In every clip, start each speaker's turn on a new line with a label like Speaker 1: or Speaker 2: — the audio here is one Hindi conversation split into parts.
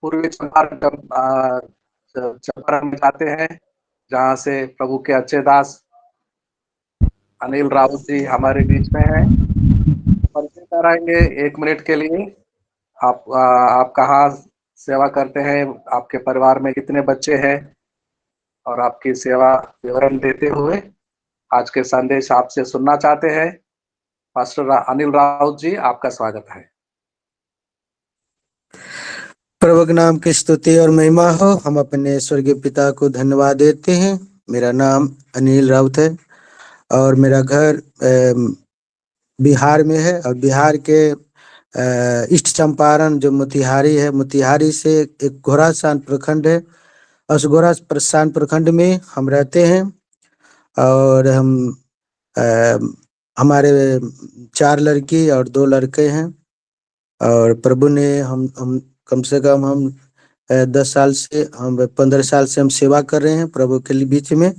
Speaker 1: पूर्वी चंपारण में जाते हैं, जहाँ से प्रभु के अच्छे दास अनिल राउत जी हमारे बीच में हैं। परिचय कराएंगे 1 मिनट के लिए। आप कहाँ सेवा करते हैं, आपके परिवार में कितने बच्चे हैं, और आपकी सेवा विवरण देते हुए आज के संदेश आपसे सुनना चाहते हैं। पास्टर अनिल राउत जी, आपका स्वागत है।
Speaker 2: प्रभु के नाम की स्तुति और महिमा हो। हम अपने स्वर्गीय पिता को धन्यवाद देते हैं। मेरा नाम अनिल राउत है और मेरा घर बिहार में है, और बिहार के ईस्ट चंपारण जो मोतिहारी है, मोतिहारी से एक घोड़ासान प्रखंड है, उस घोड़ासान प्रखंड में हम रहते हैं। और हमारे 4 लड़की और 2 लड़के हैं। और प्रभु ने हम कम से कम 10 साल से 15 साल से हम सेवा कर रहे हैं प्रभु के बीच में।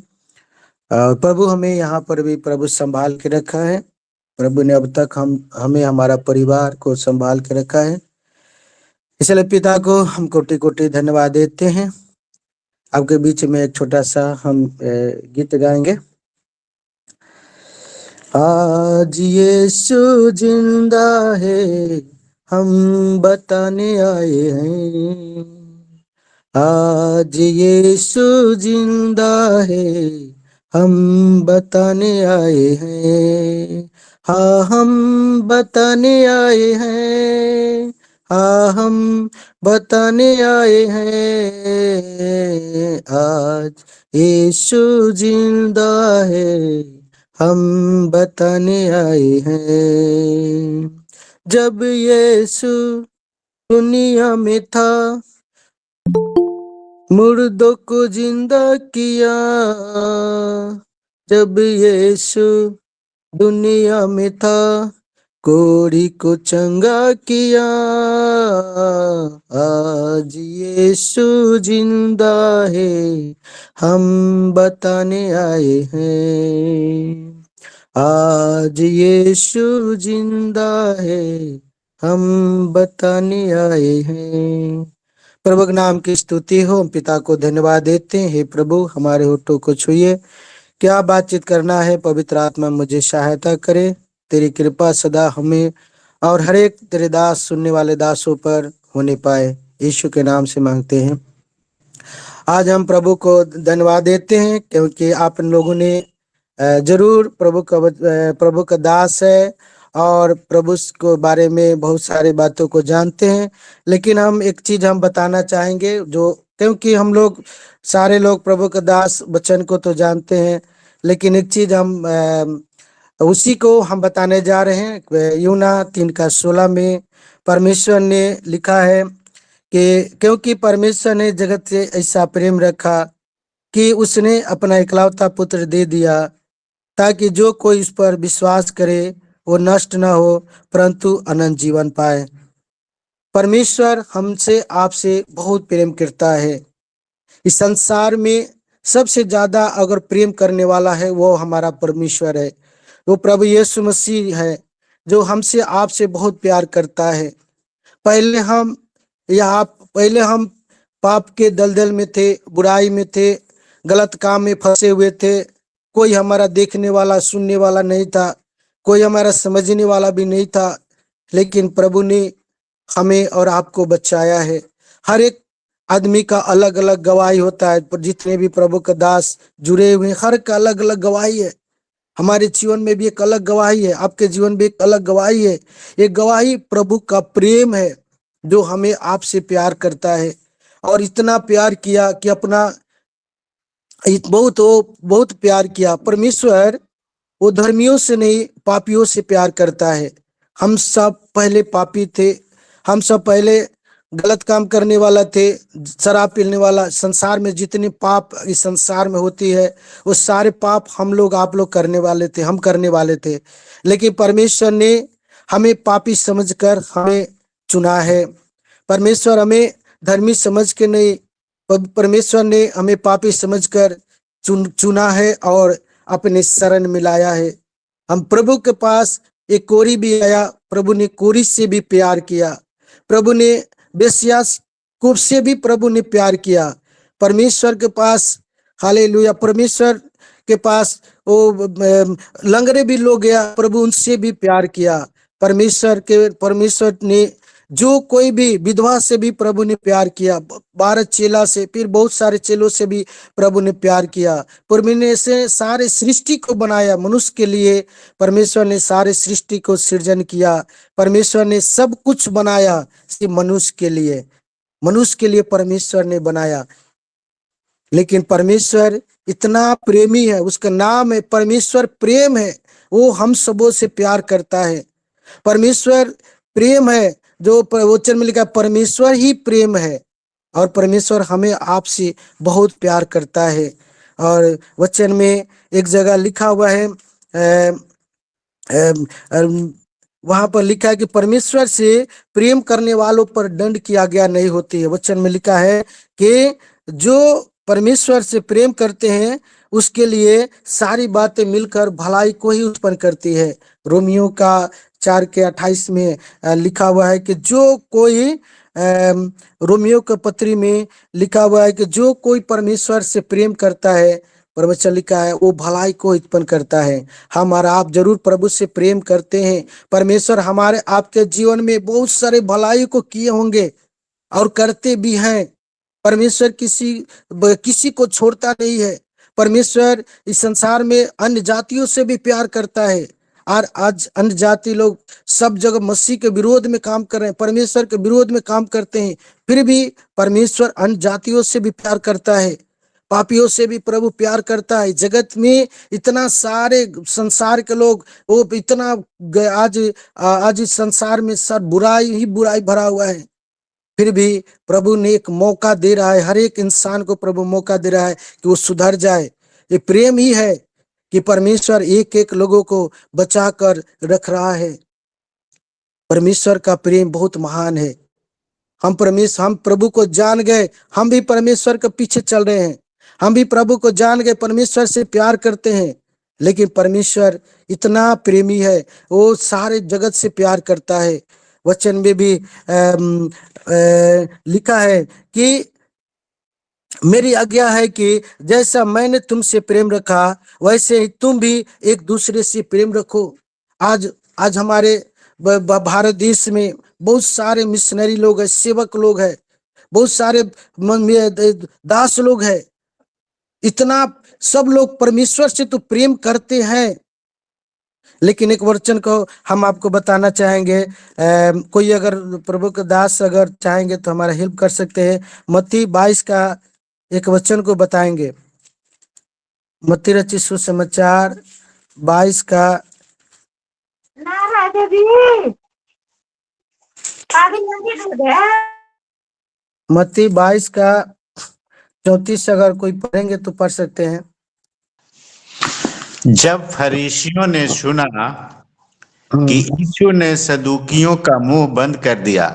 Speaker 2: और प्रभु हमें यहाँ पर भी प्रभु संभाल के रखा है। प्रभु ने अब तक हमें हमारा परिवार को संभाल के रखा है, इसलिए पिता को हम कोटि कोटि धन्यवाद देते हैं। आपके बीच में एक छोटा सा हम गीत गाएंगे। आज यीशु जिंदा है, हम बताने आए हैं। आज यीशु जिंदा है, हम बताने आए हैं। हाँ, हम बताने आए हैं। हाँ, हम बताने आए हैं। आज यीशु जिंदा है, हम बताने आए हैं। जब यीशु दुनिया में था, मुर्दों को जिंदा किया। जब यीशु दुनिया में था, कोढ़ी को चंगा किया। आज यीशु जिंदा है, हम बताने आए हैं। आज यीशु जिंदा है, हम बताने आए हैं। प्रभु के नाम की स्तुति हो। हम पिता को धन्यवाद देते हैं। हे प्रभु, हमारे होठों को छुइए। क्या बातचीत करना है, पवित्र आत्मा मुझे सहायता करे। तेरी कृपा सदा हमें और हर एक तेरे दास सुनने वाले दासों पर होने पाए, यीशु के नाम से मांगते हैं। आज हम प्रभु को धन्यवाद देते हैं क्योंकि आप लोगों ने जरूर प्रभु का दास है और प्रभु को बारे में बहुत सारे बातों को जानते हैं। लेकिन हम एक चीज हम बताना चाहेंगे, जो क्योंकि हम लोग सारे लोग प्रभु का दास वचन को तो जानते हैं, लेकिन एक चीज हम उसी को हम बताने जा रहे हैं। यूना 3:16 में परमेश्वर ने लिखा है कि क्योंकि परमेश्वर ने जगत से ऐसा प्रेम रखा कि उसने अपना इकलौता पुत्र दे दिया, ताकि जो कोई इस पर विश्वास करे वो नष्ट न हो परंतु अनंत जीवन पाए। परमेश्वर हमसे आपसे बहुत प्रेम करता है। इस संसार में सबसे ज्यादा अगर प्रेम करने वाला है वो हमारा परमेश्वर है, वो प्रभु यीशु मसीह है, जो हमसे आपसे बहुत प्यार करता है। पहले हम पाप के दलदल में थे, बुराई में थे, गलत काम में फंसे हुए थे। कोई हमारा देखने वाला सुनने वाला नहीं था, कोई हमारा समझने वाला भी नहीं था, लेकिन प्रभु ने हमें और आपको बचाया है। हर एक आदमी का अलग अलग गवाही होता है, पर जितने भी प्रभु का दास जुड़े हुए हैं, हर का अलग अलग गवाही है। हमारे जीवन में भी एक अलग गवाही है, आपके जीवन में एक अलग गवाही है। ये गवाही प्रभु का प्रेम है, जो हमें आपसे प्यार करता है और इतना प्यार किया कि अपना बहुत प्यार किया। परमेश्वर वो धर्मियों से नहीं, पापियों से प्यार करता है। हम सब पहले पापी थे, हम सब पहले गलत काम करने वाला थे, शराब पीने वाला। संसार में जितने पाप इस संसार में होती है, वो सारे पाप हम लोग आप लोग करने वाले थे, हम करने वाले थे। लेकिन परमेश्वर ने हमें पापी समझकर हमें चुना है। परमेश्वर हमें धर्मी समझ के नहीं, परमेश्वर ने हमें पापी समझकर चुना है और अपने शरण में लाया है। हम प्रभु के पास एक कोरी भी आया, प्रभु ने कोरी से भी प्यार किया। प्रभु ने बेस्या को से भी प्रभु ने प्यार किया। परमेश्वर के पास, हालेलुया, परमेश्वर के पास वो लंगड़े भी लोग गया, प्रभु उनसे भी प्यार किया। परमेश्वर ने जो कोई भी विधवा से भी प्रभु ने प्यार किया। 12 चेला से, फिर बहुत सारे चेलों से भी प्रभु ने प्यार किया। प्रभु ने से सारे सृष्टि को बनाया मनुष्य के लिए। परमेश्वर ने सारे सृष्टि को सृजन किया। परमेश्वर ने सब कुछ बनाया सिर्फ मनुष्य के लिए। मनुष्य के लिए परमेश्वर ने बनाया। लेकिन परमेश्वर इतना प्रेमी है, उसका नाम है परमेश्वर प्रेम है। वो हम सबों से प्यार करता है। परमेश्वर प्रेम है, जो वचन में लिखा है परमेश्वर ही प्रेम है। और परमेश्वर हमें आपसे बहुत प्यार करता है। और वचन में एक जगह लिखा हुआ है, वहां पर लिखा है कि परमेश्वर से प्रेम करने वालों पर दंड की आज्ञा नहीं होती है। वचन में लिखा है कि जो परमेश्वर से प्रेम करते हैं उसके लिए सारी बातें मिलकर भलाई को ही उत्पन्न करती है। रोमियो का 4:28 में लिखा हुआ है कि जो कोई रोमियो के पत्री में लिखा हुआ है कि जो कोई परमेश्वर से प्रेम करता है, परमेश्वर लिखा है, वो भलाई को उत्पन्न करता है। हम और आप जरूर प्रभु से प्रेम करते हैं। परमेश्वर हमारे आपके जीवन में बहुत सारे भलाई को किए होंगे और करते भी हैं। परमेश्वर किसी को छोड़ता नहीं है। परमेश्वर इस संसार में अन्य जातियों से भी प्यार करता है। और आज अन्य जाति लोग सब जगह मसीह के विरोध में काम कर रहे हैं, परमेश्वर के विरोध में काम करते हैं। फिर भी परमेश्वर अन्य जातियों से भी प्यार करता है, पापियों से भी प्रभु प्यार करता है। जगत में इतना सारे संसार के लोग, वो इतना आज इस संसार में सब बुराई ही बुराई भरा हुआ है। फिर भी प्रभु ने एक मौका दे रहा है, हर एक इंसान को प्रभु मौका दे रहा है कि वो सुधर जाए। ये प्रेम ही है कि परमेश्वर एक एक लोगों को बचा कर रख रहा है। परमेश्वर का प्रेम बहुत महान है। हम प्रभु को जान गए, हम भी परमेश्वर के पीछे चल रहे हैं। हम भी प्रभु को जान गए, परमेश्वर से प्यार करते हैं। लेकिन परमेश्वर इतना प्रेमी है, वो सारे जगत से प्यार करता है। वचन में भी लिखा है कि मेरी आज्ञा है कि जैसा मैंने तुमसे प्रेम रखा वैसे ही तुम भी एक दूसरे से प्रेम रखो। आज हमारे भारत देश में बहुत सारे मिशनरी लोग हैं, सेवक लोग हैं, बहुत सारे दास लोग हैं। इतना सब लोग परमेश्वर से तो प्रेम करते हैं, लेकिन एक वचन को हम आपको बताना चाहेंगे। कोई अगर प्रभु के दास अगर चाहेंगे तो हमारा हेल्प कर सकते हैं। मत्ती 22 का एक वचन को बताएंगे। मत्ती रचित सुसमाचार 22 का मत्ती 22 का 34 अगर कोई पढ़ेंगे तो पढ़ सकते हैं।
Speaker 3: जब फरीसियों ने सुना कि यीशु ने सदूकियों का मुंह बंद कर दिया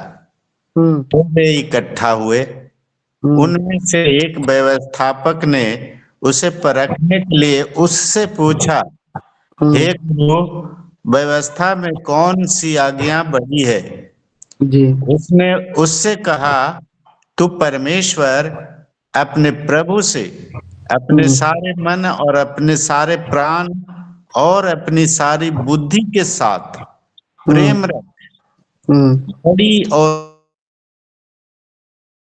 Speaker 3: तो वे इकट्ठा हुए। उनमें से एक व्यवस्थापक ने उसे परखने के लिए उससे पूछा, हे गुरु, व्यवस्था में कौन सी आज्ञा बड़ी है?
Speaker 2: जी।
Speaker 3: उसने उससे कहा, तू परमेश्वर अपने प्रभु से अपने सारे मन और अपने सारे प्राण और अपनी सारी बुद्धि के साथ प्रेम रख। बड़ी और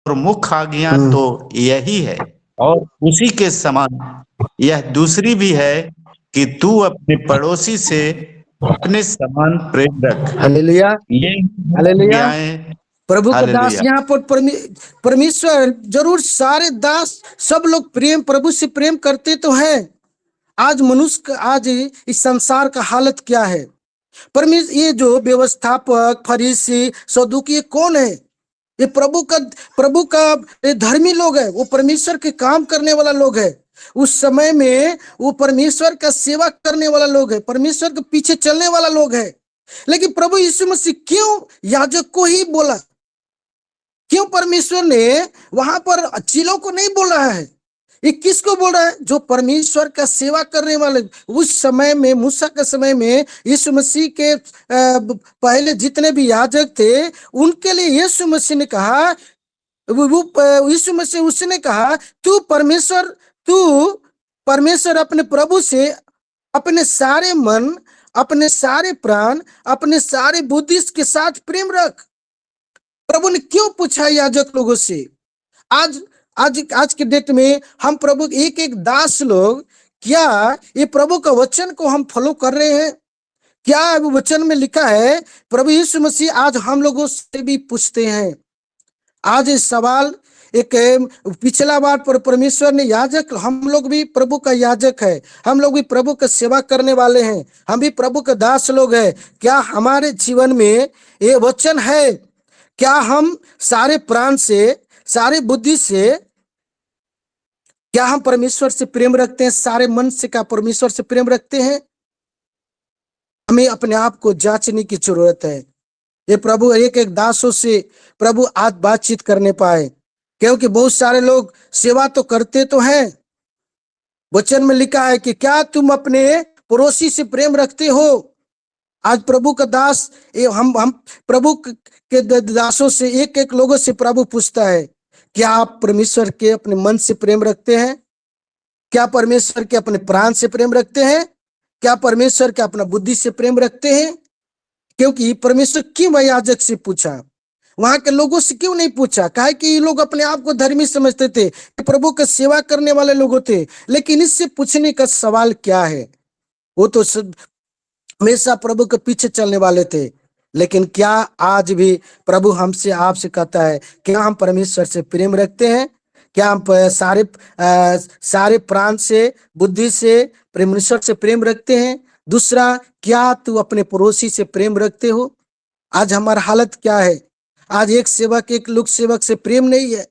Speaker 3: मुख्य आज्ञा तो यही है, और उसी के समान यह दूसरी भी है कि तू अपने पड़ोसी से अपने समान प्रेम रख।
Speaker 2: हालेलुया,
Speaker 3: ये
Speaker 2: हालेलुया।
Speaker 3: आज्ञाएं।
Speaker 2: प्रभु का दास
Speaker 3: हालेलुया।
Speaker 2: यहाँ पर परमेश्वर जरूर सारे दास सब लोग प्रभु से प्रेम करते तो हैं। आज मनुष्य आज इस संसार का हालत क्या है? परमेश्वर ये जो व्यवस्थापक फरीसी सदूकी कौन है? ये प्रभु का धर्मी लोग है, वो परमेश्वर के काम करने वाला लोग है। उस समय में वो परमेश्वर का सेवा करने वाला लोग है, परमेश्वर के पीछे चलने वाला लोग है। लेकिन प्रभु यीशु मसीह क्यों याजक को ही बोला? क्यों परमेश्वर ने वहां पर चेलों को नहीं बोल रहा है? ये किसको बोल रहा है? जो परमेश्वर का सेवा करने वाले। उस समय में मूसा के समय में यीशु मसीह के पहले जितने भी याजक थे उनके लिए यीशु मसीह ने कहा वो यीशु मसीह उसने कहा, तू परमेश्वर अपने प्रभु से अपने सारे मन, अपने सारे प्राण, अपने सारे बुद्धि के साथ प्रेम रख। प्रभु ने क्यों पूछा याजक लोगों से? आज आज आज के डेट में हम प्रभु एक एक दास लोग, क्या ये प्रभु का वचन को हम फॉलो कर रहे हैं? क्या वचन में लिखा है? प्रभु यीशु मसीह आज हम लोगों से भी पूछते हैं। आज इस सवाल एक पिछला बार पर परमेश्वर ने याजक, हम लोग भी प्रभु का याजक है, हम लोग भी प्रभु का सेवा करने वाले हैं, हम भी प्रभु का दास लोग हैं। क्या हमारे जीवन में ये वचन है? क्या हम सारे प्राण से, सारे बुद्धि से, क्या हम परमेश्वर से प्रेम रखते हैं? सारे मन से क्या परमेश्वर से प्रेम रखते हैं? हमें अपने आप को जांचने की जरूरत है। ये प्रभु एक एक दासों से प्रभु आज बातचीत करने पाए, क्योंकि बहुत सारे लोग सेवा तो करते तो हैं। वचन में लिखा है कि क्या तुम अपने पड़ोसी से प्रेम रखते हो? आज प्रभु का दास, हम प्रभु के दासों से, एक एक लोगों से प्रभु पूछता है, क्या आप परमेश्वर के अपने मन से प्रेम रखते हैं? क्या परमेश्वर के अपने प्राण से प्रेम रखते हैं? क्या परमेश्वर के अपना बुद्धि से प्रेम रखते हैं? क्योंकि परमेश्वर क्यों याजक से पूछा, वहां के लोगों से क्यों नहीं पूछा? काहे कि ये लोग अपने आप को धर्मी समझते थे, प्रभु का सेवा करने वाले लोग थे। लेकिन इससे पूछने का सवाल क्या है? वो तो हमेशा प्रभु के पीछे चलने वाले थे। लेकिन क्या आज भी प्रभु हमसे, आपसे कहता है, क्या हम परमेश्वर से प्रेम रखते हैं? क्या हम सारे प्राण से, बुद्धि से परमेश्वर से प्रेम रखते हैं? दूसरा, क्या तू अपने पड़ोसी से प्रेम रखते हो? आज हमारा हालत क्या है? आज एक सेवक, एक लोक सेवक से प्रेम नहीं है।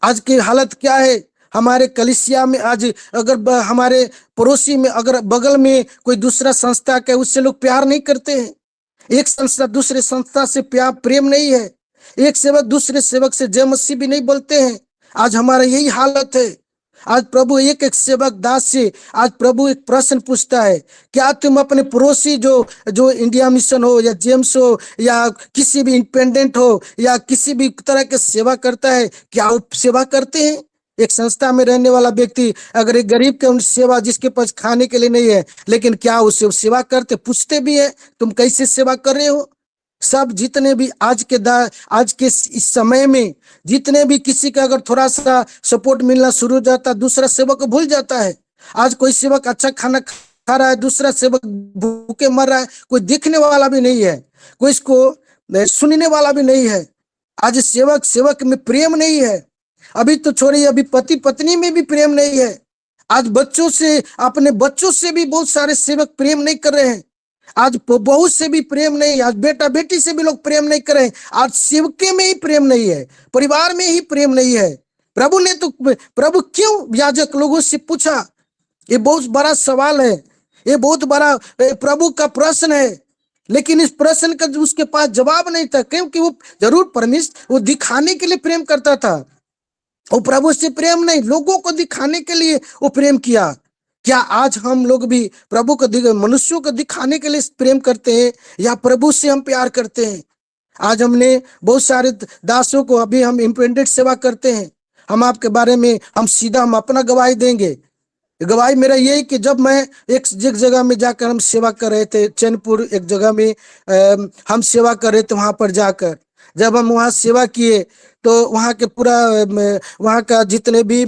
Speaker 2: आज की हालत क्या है? हमारे कलीसिया में आज अगर हमारे पड़ोसी में, अगर बगल में कोई दूसरा संस्था का, उससे लोग प्यार नहीं करते हैं। एक संस्था दूसरे संस्था से प्रेम नहीं है। एक सेवक दूसरे सेवक से जय मसीह भी नहीं बोलते हैं। आज हमारा यही हालत है। आज प्रभु एक एक सेवक दास से आज प्रभु एक प्रश्न पूछता है, क्या तुम अपने पड़ोसी जो इंडिया मिशन हो या जेम्स हो या किसी भी इंडिपेंडेंट हो या किसी भी तरह के सेवा करता है, क्या वो सेवा करते हैं? एक संस्था में रहने वाला व्यक्ति अगर एक गरीब के सेवा, जिसके पास खाने के लिए नहीं है, लेकिन क्या उसे सेवा करते? पूछते भी है, तुम कैसे सेवा कर रहे हो? सब जितने भी आज के इस समय में जितने भी किसी का अगर थोड़ा सा सपोर्ट मिलना शुरू हो जाता, दूसरा सेवक को भूल जाता है। आज कोई सेवक अच्छा खाना खा रहा है, दूसरा सेवक भूखे मर रहा है, कोई देखने वाला भी नहीं है, कोई इसको सुनने वाला भी नहीं है। आज सेवक में प्रेम नहीं है। अभी तो छोड़िए, अभी पति पत्नी में भी प्रेम नहीं है। आज बच्चों से, अपने बच्चों से भी बहुत सारे सेवक प्रेम नहीं कर रहे हैं। आज बहू से भी प्रेम नहीं, आज बेटा बेटी से भी लोग प्रेम नहीं कर रहे हैं। आज सेवके में ही प्रेम नहीं है, परिवार में ही प्रेम नहीं है। प्रभु क्यों याजक लोगों से पूछा? ये बहुत बड़ा सवाल है, ये बहुत बड़ा प्रभु का प्रश्न है। लेकिन इस प्रश्न का उसके पास जवाब नहीं था, क्योंकि वो जरूर परमेश्वर वो दिखाने के लिए प्रेम करता था। वो प्रभु से प्रेम नहीं, लोगों को दिखाने के लिए वो प्रेम किया। क्या आज हम लोग भी प्रभु को, मनुष्यों को दिखाने के लिए प्रेम करते हैं या प्रभु से हम प्यार करते हैं? आज हमने बहुत सारे दासों को, अभी हम इंडिपेंडेंट सेवा करते हैं, हम आपके बारे में हम अपना गवाही देंगे। गवाही मेरा यही कि जब मैं एक जगह में जाकर हम सेवा कर रहे थे, चैनपुर एक जगह में हम सेवा कर रहे थे। वहां पर जाकर जब हम वहां सेवा किए तो वहां के पूरा वहां का जितने भी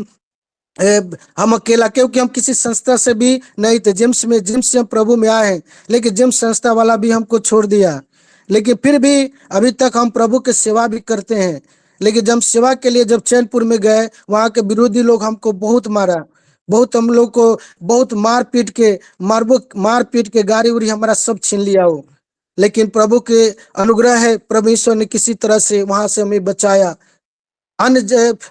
Speaker 2: हम अकेला, क्योंकि हम किसी संस्था से भी नहीं थे, जेम्स से हम प्रभु में आए हैं, लेकिन जेम्स संस्था वाला भी हमको छोड़ दिया। लेकिन फिर भी अभी तक हम प्रभु की सेवा भी करते हैं। लेकिन जब सेवा के लिए जब चैनपुर में गए, वहां के विरोधी लोग हमको बहुत मारा, बहुत हम लोग को बहुत मार पीट के गाड़ी उड़ी हमारा सब छीन लिया हो। लेकिन प्रभु के अनुग्रह है, परमेश्वर ने किसी तरह से वहां से हमें बचाया,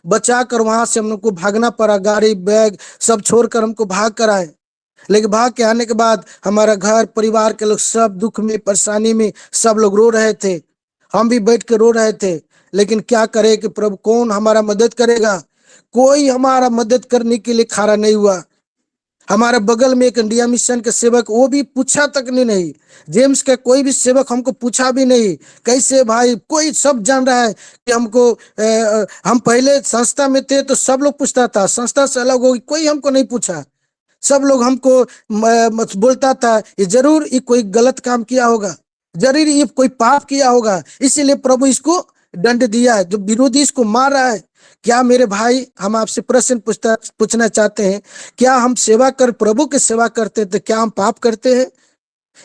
Speaker 2: बचा कर वहां से हम लोग को भागना पड़ा, गाड़ी बैग सब छोड़कर हमको भाग कर आए। लेकिन भाग के आने के बाद हमारा घर परिवार के लोग सब दुख में, परेशानी में सब लोग रो रहे थे, हम भी बैठ के रो रहे थे। लेकिन क्या करे कि प्रभु कौन हमारा मदद करेगा? कोई हमारा मदद करने के लिए खड़ा नहीं हुआ। हमारे बगल में एक इंडिया मिशन के सेवक, वो भी पूछा तक नहीं। जेम्स का कोई भी सेवक हमको पूछा भी नहीं कैसे भाई, कोई सब जान रहा है कि हमको हम पहले संस्था में थे तो सब लोग पूछता था, संस्था से अलग होगी कोई हमको नहीं पूछा। सब लोग हमको बोलता था ये जरूर ये कोई गलत काम किया होगा, जरूर ये कोई पाप किया होगा, इसीलिए प्रभु इसको दंड दिया है, जो विरोधी इसको मार रहा है। क्या मेरे भाई, हम आपसे प्रश्न पूछना चाहते हैं, क्या हम सेवा कर प्रभु की सेवा करते थे, क्या हम पाप करते हैं?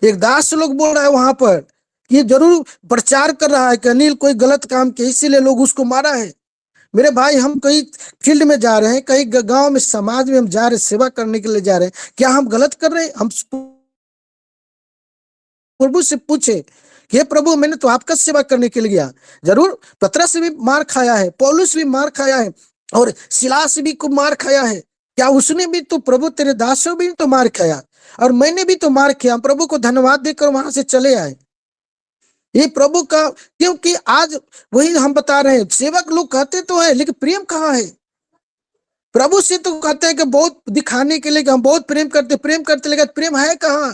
Speaker 2: एक दास लोग बोल रहा है वहां पर, ये जरूर प्रचार कर रहा है कि अनिल कोई गलत काम किया इसीलिए लोग उसको मारा है। मेरे भाई, हम कहीं फील्ड में जा रहे हैं, कहीं गांव में समाज में हम जा रहे हैं, सेवा करने के लिए जा रहे हैं, क्या हम गलत कर रहे हैं? हम प्रभु से पूछे, हे प्रभु मैंने तो आपका सेवा करने के लिए गया। जरूर पतरस भी मार खाया है, पौलुस भी मार खाया है, और सिलास भी को मार खाया है। क्या उसने भी तो, प्रभु तेरे दासों भी तो मार खाया, और मैंने भी तो मार खाया। प्रभु को धन्यवाद देकर वहां से चले आए। ये प्रभु का, क्योंकि आज वही हम बता रहे हैं, सेवक लोग कहते तो है लेकिन प्रेम कहाँ है? प्रभु से तो कहते हैं कि बहुत दिखाने के लिए कि हम बहुत प्रेम करते लेकिन प्रेम है कहाँ?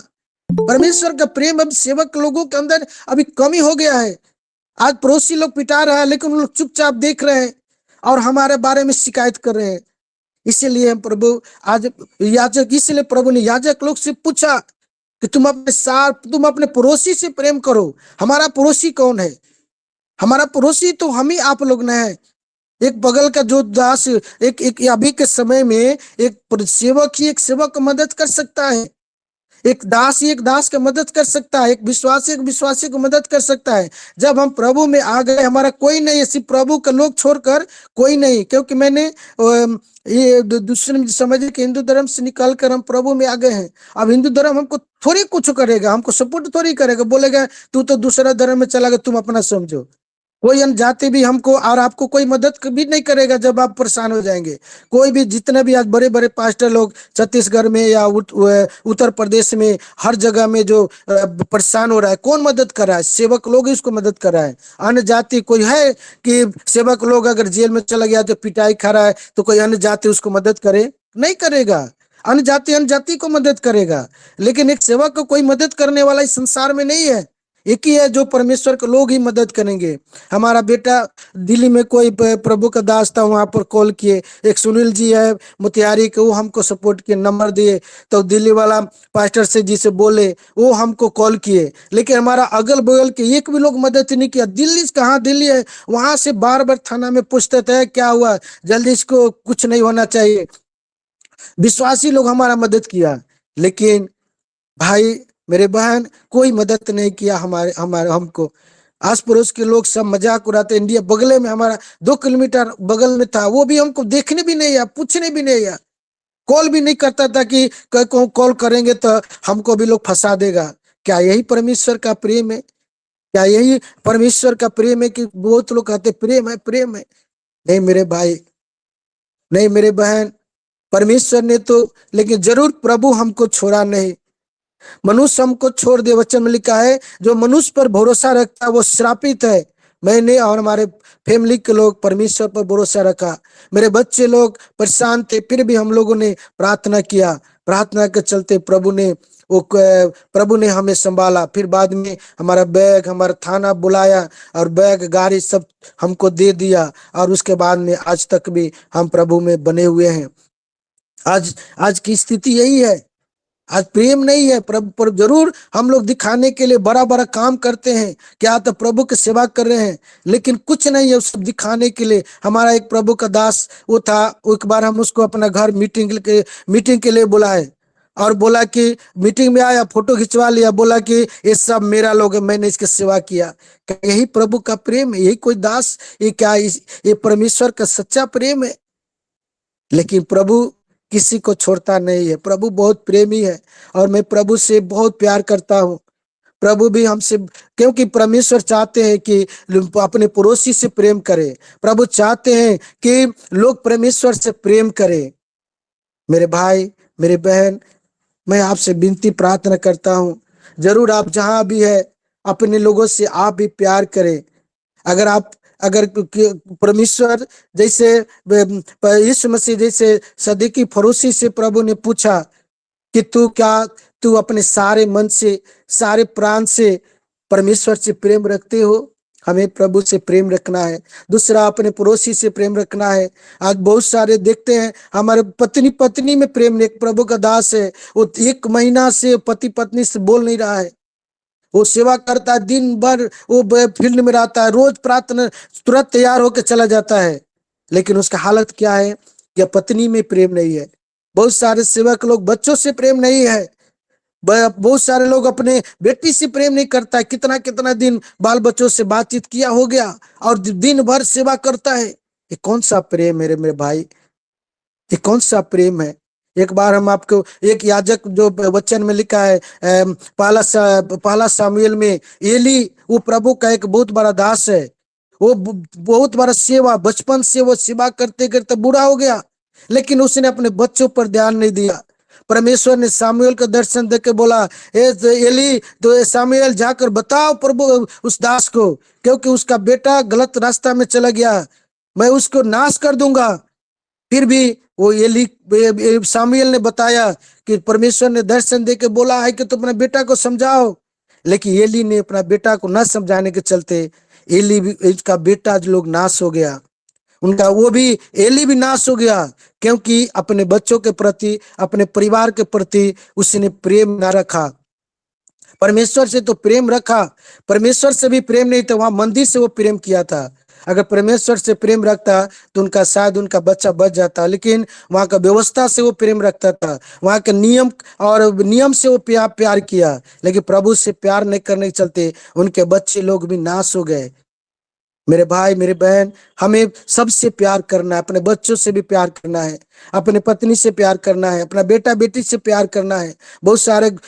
Speaker 2: परमेश्वर का प्रेम अब सेवक लोगों के अंदर अभी कमी हो गया है। आज पड़ोसी लोग पिटा रहा है लेकिन उन लोग चुपचाप देख रहे हैं और हमारे बारे में शिकायत कर रहे हैं। इसीलिए हम प्रभु आज याजक, इसलिए प्रभु ने याजक लोग से पूछा कि तुम अपने पड़ोसी से प्रेम करो। हमारा पड़ोसी कौन है? हमारा पड़ोसी तो हम ही आप लोग ने है। एक बगल का जो दास, एक अभी के समय में एक सेवक ही एक सेवक को मदद कर सकता है, एक दास ही एक दास की मदद कर सकता है, एक विश्वासी को मदद कर सकता है। जब हम प्रभु में आ गए, हमारा कोई नहीं है, सिर्फ प्रभु का लोग छोड़कर कोई नहीं। क्योंकि मैंने ये दूसरे समझ के हिंदू धर्म से निकल कर हम प्रभु में आ गए हैं। अब हिंदू धर्म हमको थोड़ी कुछ करेगा, हमको सपोर्ट थोड़ी करेगा, बोलेगा तू तो दूसरा धर्म में चला गया, तुम अपना समझो। कोई अन्य जाति भी हमको और आपको कोई मदद भी नहीं करेगा जब आप परेशान हो जाएंगे। कोई भी, जितने भी आज बड़े बड़े पास्टर लोग छत्तीसगढ़ में या उत्तर प्रदेश में हर जगह में जो परेशान हो रहा है, कौन मदद कर रहा है? सेवक लोग ही उसको मदद कर रहा है। अन्य जाति कोई है कि सेवक लोग अगर जेल में चला गया तो पिटाई खा रहा है तो कोई अन्य जाति उसको मदद करे? नहीं करेगा। अन्य जाति को मदद करेगा, लेकिन एक सेवक को कोई मदद करने वाला इस संसार में नहीं है। एक ही है जो परमेश्वर के लोग ही मदद करेंगे। हमारा बेटा दिल्ली में कोई प्रभु का दास था, वहां पर कॉल किए, एक सुनील जी है मोतिहारी के, वो हमको सपोर्ट किए, नंबर दिए, तो दिल्ली वाला पास्टर से जी से बोले, वो हमको कॉल किए। लेकिन हमारा अगल बगल के एक भी लोग मदद नहीं किया। दिल्ली कहाँ, दिल्ली है, वहां से बार बार थाना में पूछते थे क्या हुआ, जल्दी इसको कुछ नहीं होना चाहिए। विश्वासी लोग हमारा मदद किया, लेकिन भाई मेरे बहन कोई मदद नहीं किया हमारे हमारे हमको। आस पड़ोस के लोग सब मजाक उड़ाते। इंडिया बगले में हमारा 2 किलोमीटर बगल में था, वो भी हमको देखने भी नहीं आया, पूछने भी नहीं आया, कॉल भी नहीं करता था कि कॉल करेंगे तो हमको भी लोग फंसा देगा। क्या यही परमेश्वर का प्रेम है? क्या यही परमेश्वर का प्रेम है कि बहुत लोग कहते प्रेम है प्रेम है? नहीं मेरे भाई, नहीं मेरे बहन, परमेश्वर ने तो, लेकिन जरूर प्रभु हमको छोड़ा नहीं। मनुष्य हमको छोड़ दे, वचन में लिखा है जो मनुष्य पर भरोसा रखता है वो श्रापित है। मैंने और हमारे फैमिली के लोग परमेश्वर पर भरोसा रखा। मेरे बच्चे लोग परेशान थे, फिर भी हम लोगों ने प्रार्थना किया। प्रार्थना के चलते प्रभु ने हमें संभाला। फिर बाद में हमारा बैग, हमारा थाना बुलाया और बैग गाड़ी सब हमको दे दिया, और उसके बाद में आज तक भी हम प्रभु में बने हुए हैं। आज की स्थिति यही है। आज प्रेम नहीं है। प्रभु जरूर हम लोग दिखाने के लिए बड़ा बड़ा काम करते हैं, क्या तो प्रभु की सेवा कर रहे हैं, लेकिन कुछ नहीं है सब दिखाने के लिए। हमारा एक प्रभु का दास वो था, एक बार हम उसको अपना घर मीटिंग के लिए बुलाए, और बोला कि मीटिंग में आया, फोटो खिंचवा लिया, बोला कि ये सब मेरा लोग है, मैंने इसकी सेवा किया। क्या यही प्रभु का प्रेम है? यही कोई दास, ये क्या ये परमेश्वर का सच्चा प्रेम है? लेकिन प्रभु किसी को छोड़ता नहीं है। प्रभु बहुत प्रेमी है और मैं प्रभु से बहुत प्यार करता हूँ। प्रभु भी हमसे, क्योंकि परमेश्वर चाहते हैं कि अपने पड़ोसी से प्रेम करें। प्रभु चाहते हैं कि लोग परमेश्वर से प्रेम करें। मेरे भाई, मेरे बहन, मैं आपसे विनती प्रार्थना करता हूँ, जरूर आप जहां भी है अपने लोगों से आप भी प्यार करें। अगर परमेश्वर जैसे यीशु मसीह जैसे सदीकी फरोशी से प्रभु ने पूछा कि तू अपने सारे मन से, सारे प्राण से परमेश्वर से प्रेम रखते हो? हमें प्रभु से प्रेम रखना है। दूसरा, अपने पड़ोसी से प्रेम रखना है। आज बहुत सारे देखते हैं, हमारे पत्नी पत्नी में प्रेम नहीं। प्रभु का दास है, वो 1 महीना से पति पत्नी से बोल नहीं रहा है। वो सेवा करता है, दिन भर वो फील्ड में रहता है, रोज प्रार्थना तुरंत तैयार होकर चला जाता है, लेकिन उसका हालत क्या है? या पत्नी में प्रेम नहीं है। बहुत सारे सेवक लोग बच्चों से प्रेम नहीं है। बहुत सारे लोग अपने बेटी से प्रेम नहीं करता है। कितना कितना दिन बाल बच्चों से बातचीत किया हो गया और दिन भर सेवा करता है। ये कौन सा प्रेम है मेरे भाई? ये कौन सा प्रेम है? एक बार हम आपको एक याजक जो वचन में लिखा है, पहला सामुएल में, एली वो प्रभु का एक बहुत बड़ा दास है। वो बहुत बड़ा सेवा, बचपन से वो सेवा करते करते बूढ़ा हो गया, लेकिन उसने अपने बच्चों पर ध्यान नहीं दिया। परमेश्वर ने सामुएल का दर्शन देके बोला, एली तो सामुएल जाकर बताओ प्रभु उस दास को, क्योंकि उसका बेटा गलत रास्ता में चला गया, मैं उसको नाश कर दूंगा। फिर भी वो सामुएल ने बताया कि परमेश्वर ने दर्शन देके बोला है कि तुम अपने बेटा को समझाओ, लेकिन एली ने अपना बेटा को न समझाने के चलते एली भी, इसका बेटा जो लोग नाश हो गया, उनका वो भी एली भी नाश हो गया, क्योंकि अपने बच्चों के प्रति, अपने परिवार के प्रति उसने प्रेम ना रखा। परमेश्वर से तो प्रेम रखा, परमेश्वर से भी प्रेम नहीं था, वहां मंदिर से वो प्रेम किया था। अगर परमेश्वर से प्रेम रखता तो उनका शायद उनका बच्चा बच जाता, लेकिन वहां का व्यवस्था से वो प्रेम रखता था, वहां के नियम से वो प्यार किया, लेकिन प्रभु से प्यार नहीं करने के चलते उनके बच्चे लोग भी नाश हो गए। मेरे भाई मेरे बहन, हमें सबसे प्यार करना है, अपने बच्चों से भी प्यार करना है, अपने पत्नी से प्यार करना है, अपना बेटा बेटी से प्यार करना है।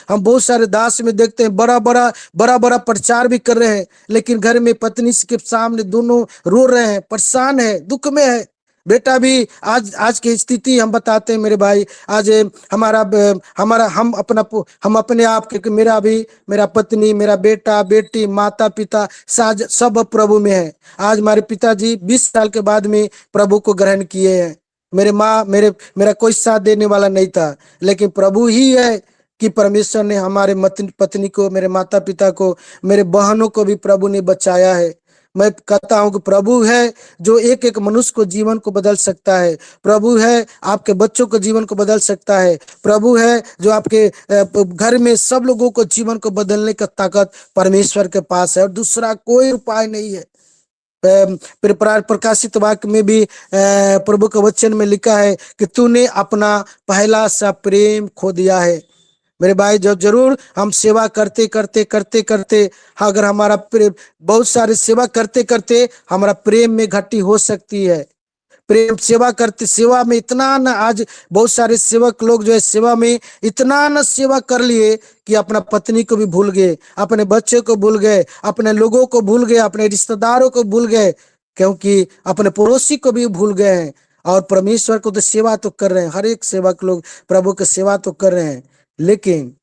Speaker 2: हम बहुत सारे दास में देखते हैं, बड़ा बड़ा प्रचार भी कर रहे हैं, लेकिन घर में पत्नी के सामने दोनों रो रहे हैं, परेशान है, दुख में है। बेटा भी आज की स्थिति हम बताते हैं मेरे भाई। आज हमारा हमारा हम अपने आप के, मेरा पत्नी, मेरा बेटा बेटी, माता पिता सब प्रभु में है। आज हमारे पिताजी 20 साल के बाद में प्रभु को ग्रहण किए हैं। मेरा कोई साथ देने वाला नहीं था, लेकिन प्रभु ही है कि परमेश्वर ने हमारे पत्नी को, मेरे माता पिता को, मेरे बहनों को भी प्रभु ने बचाया है। मैं कहता हूं कि प्रभु है जो एक एक मनुष्य को, जीवन को बदल सकता है। प्रभु है आपके बच्चों को जीवन को बदल सकता है। प्रभु है जो आपके घर में सब लोगों को जीवन को बदलने का ताकत परमेश्वर के पास है, और दूसरा कोई उपाय नहीं है। प्रकाशित वाक्य में भी प्रभु के वचन में लिखा है कि तूने अपना पहला सा प्रेम खो दिया है। मेरे भाई, जो जरूर हम सेवा करते करते करते करते, अगर हमारा प्रेम, बहुत सारे सेवा करते करते हमारा प्रेम में घटी हो सकती है। प्रेम सेवा में इतना न, आज बहुत सारे सेवक लोग जो है सेवा में इतना न सेवा कर लिए कि अपना पत्नी को भी भूल गए, अपने बच्चे को भूल गए, अपने लोगों को भूल गए, अपने रिश्तेदारों को भूल गए, क्योंकि अपने पड़ोसी को भी भूल गए हैं। और परमेश्वर को तो सेवा तो कर रहे हैं, हर एक सेवक लोग प्रभु की सेवा तो कर रहे हैं, लेकिन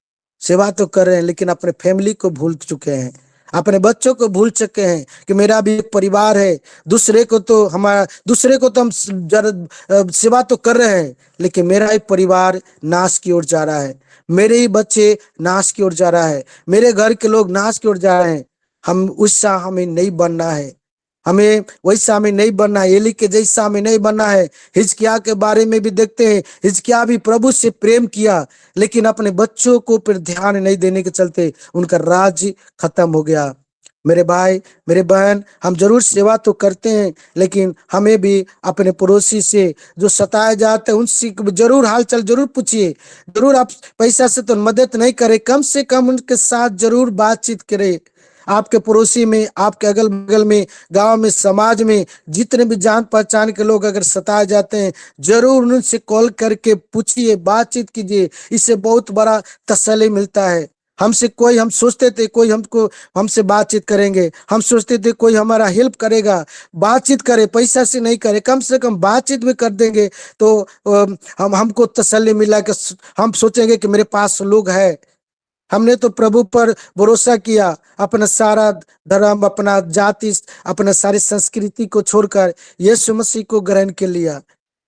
Speaker 2: अपने फैमिली को भूल चुके हैं, अपने बच्चों को भूल चुके हैं कि मेरा भी एक परिवार है। दूसरे को तो हम सेवा तो कर रहे हैं, लेकिन मेरा ही परिवार नाश की ओर जा रहा है, मेरे ही बच्चे नाश की ओर जा रहा है, मेरे घर के लोग नाश की ओर जा रहे हैं। हमें नहीं बनना है, हमें वैसा हमें नहीं बनना है, एली के जैसा हमें नहीं बनना है। हिजकिय्याह के बारे में भी देखते हैं, हिजकिय्याह भी प्रभु से प्रेम किया, लेकिन अपने बच्चों को पर ध्यान नहीं देने के चलते उनका राज खत्म हो गया। मेरे भाई मेरे बहन, हम जरूर सेवा तो करते हैं, लेकिन हमें भी अपने पड़ोसी से जो सताए जाते हैं उनसे जरूर हालचाल जरूर पूछिए। जरूर आप पैसा से तो मदद नहीं करें, कम से कम उनके साथ जरूर बातचीत करें। आपके पड़ोसी में, आपके अगल बगल में, गांव में, समाज में जितने भी जान पहचान के लोग अगर सताए जाते हैं, जरूर उनसे कॉल करके पूछिए, बातचीत कीजिए। इससे बहुत बड़ा तसल्ली मिलता है। हम सोचते थे कोई हमसे बातचीत करेंगे, हम सोचते थे कोई हमारा हेल्प करेगा। बातचीत करे, पैसा से नहीं करे, कम से कम बातचीत भी कर देंगे तो हमको तसल्ली मिला कि हम सोचेंगे कि मेरे पास लोग है। हमने तो प्रभु पर भरोसा किया, अपना सारा धर्म, अपना जाति, अपना सारी संस्कृति को छोड़कर यीशु मसीह को ग्रहण कर लिया।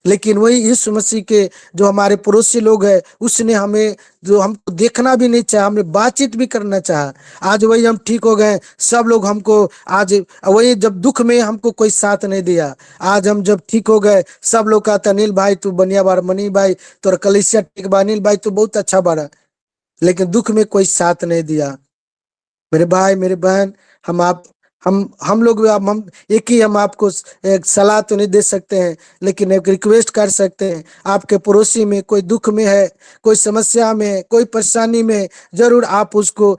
Speaker 2: लेकिन वही यीशु मसीह के जो हमारे पड़ोसी लोग हैं, उसने हमें जो हमको देखना भी नहीं चाहा, हमें बातचीत भी करना चाहा। आज वही हम ठीक हो गए, सब लोग हमको आज वही जब दुख में हमको कोई साथ नहीं दिया, आज हम जब ठीक हो गए सब लोग कहता अनिल भाई तू बढ़िया बार, मनी भाई तोर कलिसिया ठीक बा, अनिल भाई तू बहुत अच्छा बारा, लेकिन दुख में कोई साथ नहीं दिया। मेरे भाई मेरे बहन, हम आप हम लोग हम एक ही हम आपको एक सलाह तो नहीं दे सकते हैं, लेकिन एक रिक्वेस्ट कर सकते हैं। आपके पड़ोसी में कोई दुख में है, कोई समस्या में है, कोई परेशानी में है, जरूर आप उसको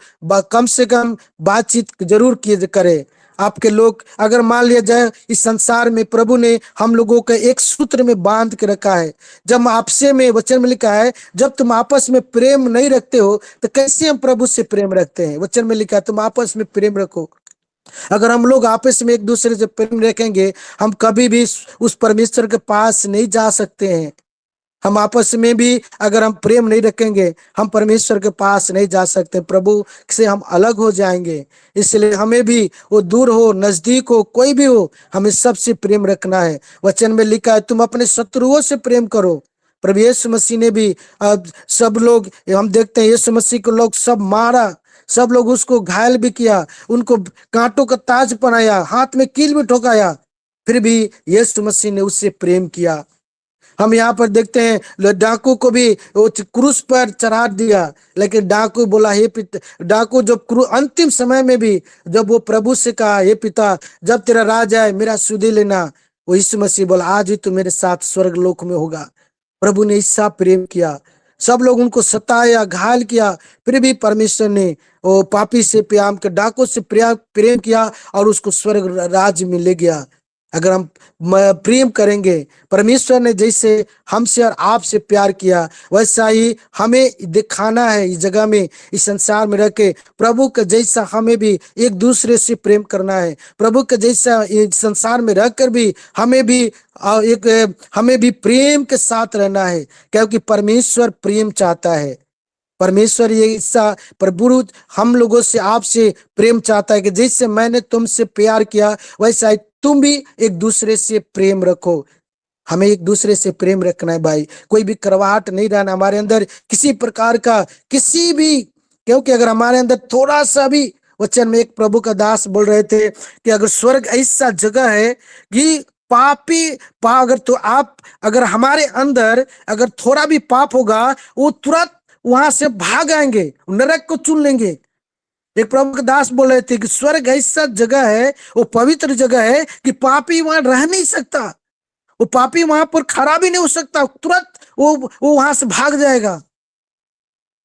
Speaker 2: कम से कम बातचीत जरूर किए करें। आपके लोग अगर मान लिया जाए इस संसार में प्रभु ने हम लोगों को एक सूत्र में बांध के रखा है। जब आपसे में वचन में लिखा है जब तुम आपस में प्रेम नहीं रखते हो तो कैसे हम प्रभु से प्रेम रखते हैं। वचन में लिखा है तुम आपस में प्रेम रखो। अगर हम लोग आपस में एक दूसरे से प्रेम रखेंगे हम कभी भी उस परमेश्वर के पास नहीं जा सकते हैं। हम आपस में भी अगर हम प्रेम नहीं रखेंगे हम परमेश्वर के पास नहीं जा सकते, प्रभु से हम अलग हो जाएंगे। इसलिए हमें भी वो दूर हो नजदीक हो कोई भी हो, हमें सबसे प्रेम रखना है। वचन में लिखा है तुम अपने शत्रुओं से प्रेम करो। प्रभु यीशु मसीह ने भी सब लोग हम देखते हैं यीशु मसीह को लोग सब मारा, सब लोग उसको घायल भी किया, उनको कांटों का ताज पहनाया, हाथ में कील भी ठोकाया, फिर भी यीशु मसीह ने उससे प्रेम किया। हम यहाँ पर देखते हैं डाकू को भी वो क्रूस पर चढ़ा दिया, लेकिन डाकू बोला हे पिता, डाकू जब अंतिम समय में भी जब वो प्रभु से कहा हे पिता जब तेरा राज आए मेरा सुधि लेना, वो यीशु मसीह बोला आज ही तो मेरे साथ स्वर्ग लोक में होगा। प्रभु ने इससा प्रेम किया, सब लोग उनको सताया घायल किया, फिर भी परमेश्वर ने वो पापी से प्रेम के डाकू से प्रेम किया और उसको स्वर्ग राज्य में ले गया। अगर हम प्रेम करेंगे, परमेश्वर ने जैसे हमसे और आपसे प्यार किया वैसा ही हमें दिखाना है इस जगह में, इस संसार में रह के प्रभु का जैसा हमें भी एक दूसरे से प्रेम करना है। प्रभु का जैसा इस संसार में रहकर भी हमें भी प्रेम के साथ रहना है, क्योंकि परमेश्वर प्रेम चाहता है। परमेश्वर ये हिस्सा प्रभु हम लोगों से आपसे प्रेम चाहता है कि जैसे मैंने तुमसे प्यार किया वैसा ही तुम भी एक दूसरे से प्रेम रखो। हमें एक दूसरे से प्रेम रखना है भाई, कोई भी करवाहट नहीं रहना हमारे अंदर किसी प्रकार का किसी भी, क्योंकि अगर हमारे अंदर थोड़ा सा भी, वचन में एक प्रभु का दास बोल रहे थे कि अगर स्वर्ग ऐसा जगह है कि अगर तो आप अगर हमारे अंदर अगर थोड़ा भी पाप होगा वो तुरंत वहां से भाग आएंगे, नरक को चुन लेंगे। एक प्रभु के दास बोल रहे थे कि स्वर्ग ऐसा जगह है, वो पवित्र जगह है कि पापी वहां रह नहीं सकता, वो पापी वहां पर खड़ा भी नहीं हो सकता, तुरंत वो वहां से भाग जाएगा।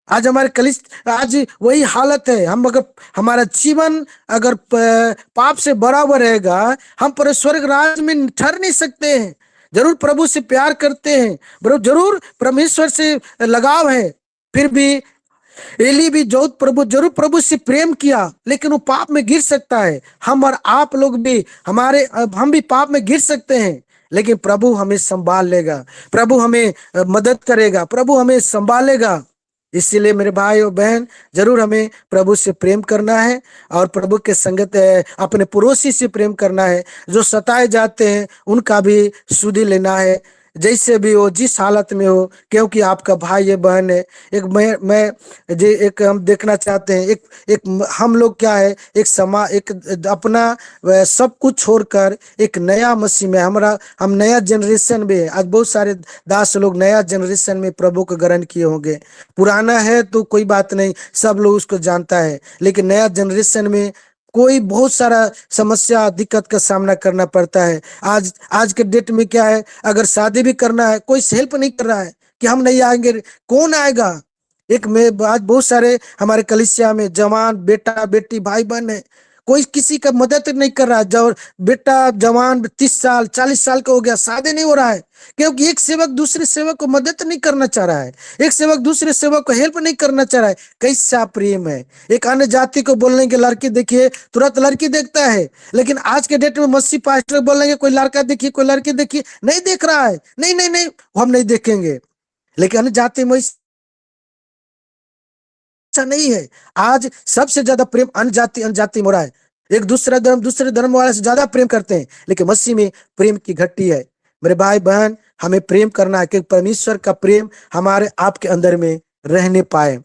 Speaker 2: आज आज वही हालत है। हम अगर हमारा जीवन अगर पाप से बराबर रहेगा हम पर स्वर्ग राज में ठहर नहीं सकते हैं। जरूर प्रभु से प्यार करते हैं, जरूर परमेश्वर से लगाव है, फिर भी एली भी जरूर प्रभु से प्रेम किया, लेकिन वो पाप में गिर सकता है। हम और आप लोग भी हम भी पाप में गिर सकते हैं, लेकिन प्रभु हमें संभाल लेगा, प्रभु हमें मदद करेगा, प्रभु हमें संभालेगा। इसीलिए मेरे भाई और बहन जरूर हमें प्रभु से प्रेम करना है और प्रभु के संगत अपने पड़ोसी से प्रेम करना है। जो सताए जाते हैं उनका भी सुधि लेना है, जैसे भी हो जिस हालत में हो, क्योंकि आपका भाई है बहन है। एक हम देखना चाहते हैं एक हम लोग क्या है एक अपना सब कुछ छोड़कर एक नया मसीह में हम नया जनरेशन में है। आज बहुत सारे दास लोग नया जनरेशन में प्रभु को ग्रहण किए होंगे। पुराना है तो कोई बात नहीं, सब लोग उसको जानता है, लेकिन नया जनरेशन में कोई बहुत सारा समस्या दिक्कत का सामना करना पड़ता है। आज के डेट में क्या है, अगर शादी भी करना है कोई हेल्प नहीं कर रहा है कि हम नहीं आएंगे, कौन आएगा। आज बहुत सारे हमारे कलीसिया में जवान बेटा बेटी भाई बहन है, कोई किसी का मदद नहीं कर रहा है। जब बेटा जवान 30 साल 40 साल का हो गया शादी नहीं हो रहा है, क्योंकि एक सेवक दूसरे सेवक को मदद नहीं करना चाह रहा है, एक सेवक दूसरे सेवक को हेल्प नहीं करना चाह रहा है। कैसा प्रेम है। एक अन्य जाति को बोलने के लड़की देखिए तुरंत लड़की देखता है, लेकिन आज के डेट में मसीह पास्टर बोलेंगे कोई लड़का देखिए कोई लड़की देखिए, नहीं देख रहा है, नहीं नहीं नहीं हम नहीं देखेंगे। लेकिन अन्य जाति में ऐसा नहीं है। आज सबसे ज्यादा प्रेम अनजाति में हो रहा है। एक दूसरे धर्म वाले से ज्यादा प्रेम करते हैं, लेकिन मसीह में प्रेम की घट्टी है। मेरे भाई बहन, हमें प्रेम करना है, क्योंकि परमेश्वर का प्रेम हमारे आपके अंदर में रहने पाए।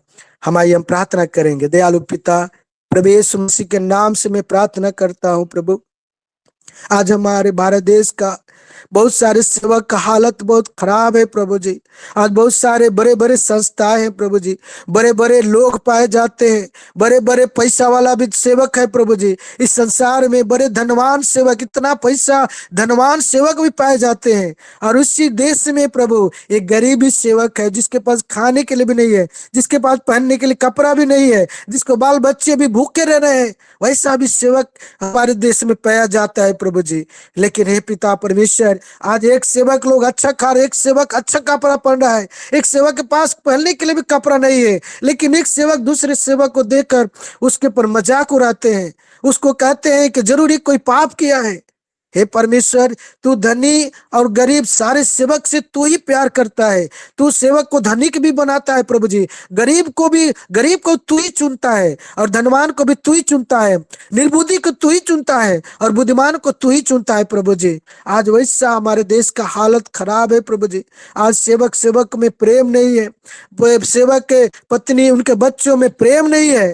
Speaker 2: हमारी हम प्रार्थना करेंगे। दयालु पिता, प्रभु यीशु मसीह के नाम से मैं प्रार्थना करता हूँ प्रभु, आज हमारे भारत देश का बहुत सारे सेवक का हालत बहुत खराब है प्रभु जी। आज बहुत सारे बड़े बड़े संस्थाएं हैं प्रभु जी, बड़े बड़े लोग पाए जाते हैं, बड़े बड़े पैसा वाला भी सेवक है प्रभु जी। इस संसार में बड़े धनवान सेवक, इतना पैसा धनवान सेवक भी पाए जाते हैं। और उसी देश में प्रभु एक गरीब ही सेवक है, जिसके पास खाने के लिए भी नहीं है, जिसके पास पहनने के लिए कपड़ा भी नहीं है, जिसको बाल बच्चे भी भूखे रह रहे हैं, वैसा भी सेवक हमारे देश में पाया जाता है प्रभु जी। लेकिन हे पिता परमेश्वर, आज एक सेवक लोग अच्छा खा रहे, एक सेवक अच्छा कपड़ा पहन रहा है, एक सेवक के पास पहनने के लिए भी कपड़ा नहीं है, लेकिन एक सेवक दूसरे सेवक को देखकर उसके पर मजाक उड़ाते हैं, उसको कहते हैं कि जरूरी कोई पाप किया है। हे परमेश्वर, तू धनी और गरीब सारे सेवक से तू ही प्यार करता है। तू सेवक को धनिक भी बनाता है प्रभु जी, गरीब को तू ही चुनता है, और धनवान को भी तू ही चुनता है, निर्बुद्धि को तू ही चुनता है, और बुद्धिमान को तू ही चुनता है प्रभु जी। आज वैसा हमारे देश का हालत खराब है प्रभु जी। आज सेवक सेवक में प्रेम नहीं है, सेवक के पत्नी उनके बच्चों में प्रेम नहीं है।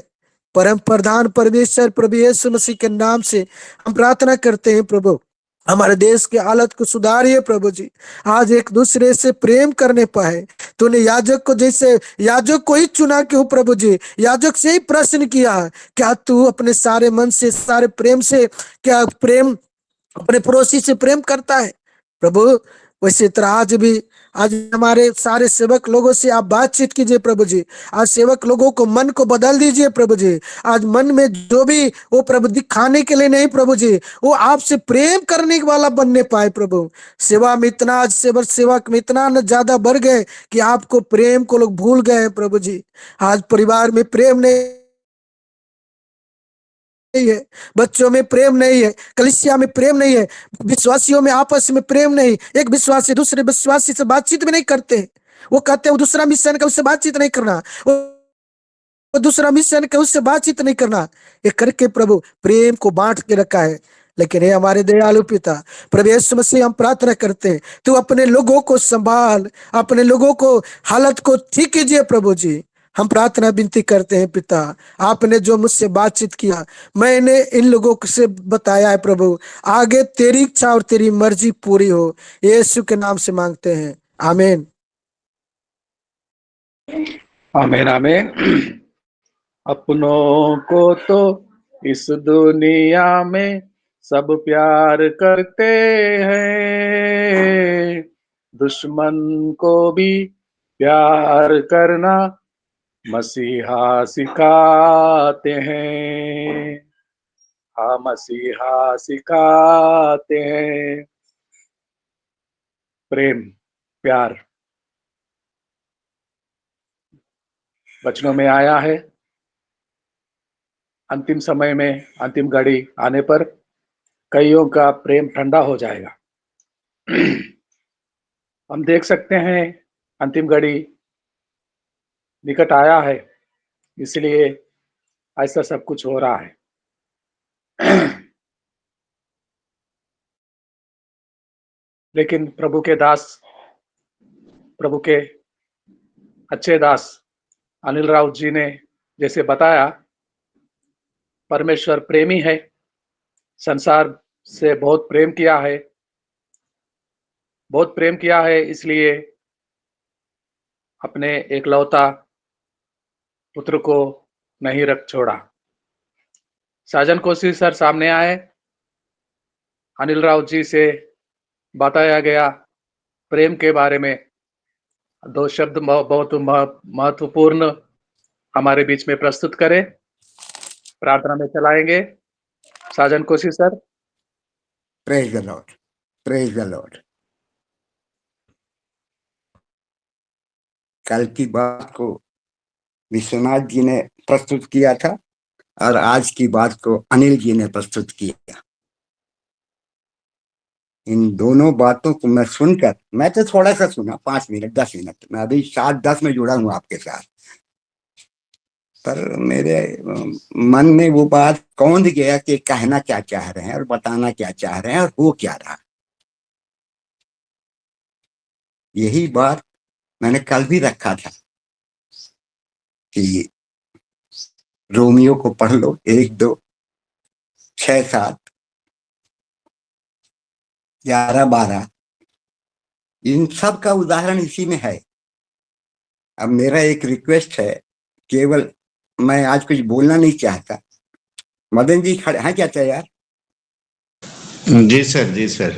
Speaker 2: परम प्रधान परमेश्वर प्रभु यीशु मसीह के नाम से हम प्रार्थना करते हैं प्रभु, हमारे देश की हालत को सुधारिए प्रभु जी। आज एक दूसरे से प्रेम करने पाए। तूने याजक को जैसे याजक को ही चुना क्यों प्रभु जी, याजक से ही प्रश्न किया, क्या तू अपने सारे मन से सारे प्रेम से क्या प्रेम अपने पड़ोसी से प्रेम करता है प्रभु? वैसे तरह आज हमारे सारे सेवक लोगों से आप बातचीत कीजिए प्रभु जी। आज सेवक लोगों को मन को बदल दीजिए प्रभु जी। आज मन में जो भी वो प्रभु दिखाने के लिए नहीं प्रभु जी, वो आपसे प्रेम करने वाला बनने पाए प्रभु। सेवा में इतना आज सेवक में इतना न ज्यादा बढ़ गए कि आपको प्रेम को लोग भूल गए प्रभु जी। आज परिवार में प्रेम नहीं है, बच्चों में प्रेम नहीं है, कलीसिया में प्रेम नहीं है, विश्वासियों में आपस में प्रेम नहीं, एक विश्वासी दूसरे विश्वासी से बातचीत भी नहीं करते। वो कहते हैं वो दूसरा मिशन का उससे बातचीत नहीं करना, वो दूसरा मिशन का उससे बातचीत नहीं करना। ये करके प्रभु प्रेम को बांट के रखा है। लेकिन हे हमारे दयालु पिता प्रभु यीशु मसीह, हम प्रार्थना करते हैं तू अपने लोगों को संभाल, अपने लोगों को हालत को ठीक कीजिए प्रभु जी। हम प्रार्थना विनती करते हैं पिता, आपने जो मुझसे बातचीत किया, मैंने इन लोगों से बताया है प्रभु, आगे तेरी इच्छा और तेरी मर्जी पूरी हो, यीशु के नाम से मांगते हैं, आमीन।
Speaker 1: आमीन आमीन। अपनों को तो इस दुनिया में सब प्यार करते हैं, दुश्मन को भी प्यार करना मसीहा सिखाते हैं। हाँ मसीहा सिखाते हैं। प्रेम प्यार वचनों में आया है। अंतिम समय में अंतिम घड़ी आने पर कईयों का प्रेम ठंडा हो जाएगा। हम देख सकते हैं अंतिम घड़ी निकट आया है, इसलिए ऐसा सब कुछ हो रहा है। लेकिन प्रभु के दास, प्रभु के अच्छे दास अनिल राउत जी ने जैसे बताया, परमेश्वर प्रेमी है, संसार से बहुत प्रेम किया है, बहुत प्रेम किया है, इसलिए अपने एकलौता पुत्र को नहीं रख छोड़ा। साजन कोसी सर सामने आए, अनिल राउत जी से बताया गया प्रेम के बारे में, दो शब्द बहुत महत्वपूर्ण हमारे बीच में प्रस्तुत करें, प्रार्थना में चलाएंगे। Sajan Kosi sir.
Speaker 4: Praise the Lord, praise the Lord. कल की बात को विश्वनाथ जी ने प्रस्तुत किया था और आज की बात को अनिल जी ने प्रस्तुत किया। इन दोनों बातों को मैं सुनकर, मैं तो थोड़ा सा सुना, 5 मिनट 10 मिनट, मैं अभी 7-10 में जुड़ा हूं आपके साथ, पर मेरे मन में वो बात कौंध गया कि कहना क्या चाह रहे हैं और बताना क्या चाह रहे हैं और हो क्या रहा। यही बात मैंने कल भी रखा था कि रोमियो को पढ़ लो, 1, 2, 6, 7, 11, 12, इन सब का उदाहरण इसी में है। अब मेरा एक रिक्वेस्ट है, केवल मैं आज कुछ बोलना नहीं चाहता। मदन जी खड़े हैं क्या तैयार?
Speaker 3: जी सर, जी सर।